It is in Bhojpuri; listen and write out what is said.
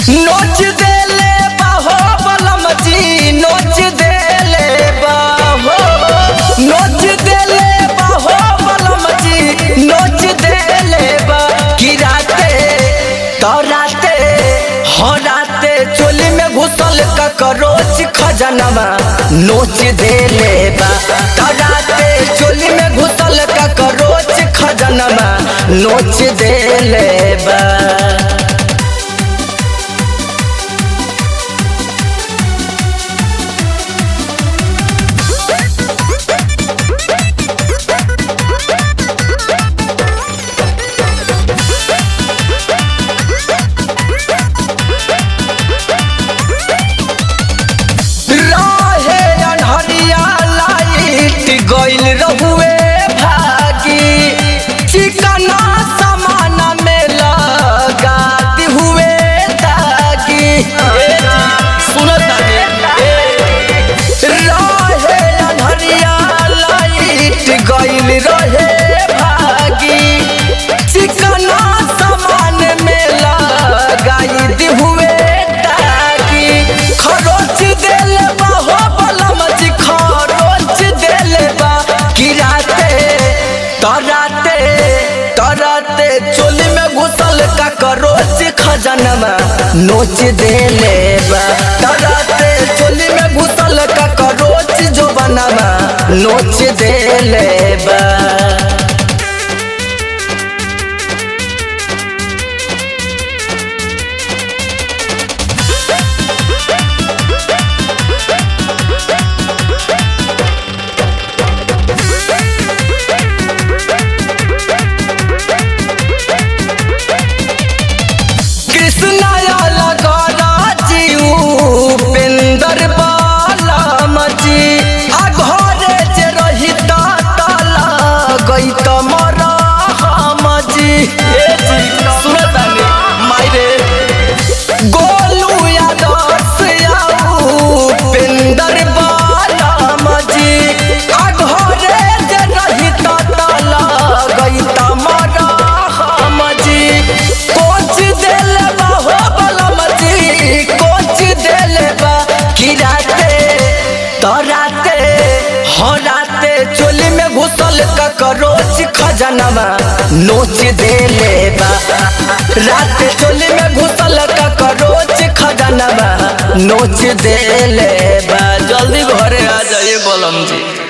नोच देले बाहो बलम जी नोच देले बाहो नोच देले बाहो बलम जी नोच देले बा कि राते तराते हराते चोली में घुसल ककरोच खजनवा नोच देले बा तराते चोली में घुसल ककरोच खजनवा नोच देले बा। गइल रहुए भागी चिकना सामान में लगा दी हुए दागी सुनत रहे अनहरिया लाइट गइल रहे भागी चिकना सामान में लगाई दी हुए दागी खरोच देल बाहो बलम जी खरोच देल बा कि राते तराते तराते चोली में घुसल ककरोच खजनवा नोच देले बा तराते चोली में घुसल ककरोच जो बनवा नोच देले बा। तराते हराते चोली में घुसल ककरोच खजनवा नोच देले बा राते चोली में घुसल ककरोच खजनवा नोच देले बा। जल्दी घरे आ जाइए बलम जी।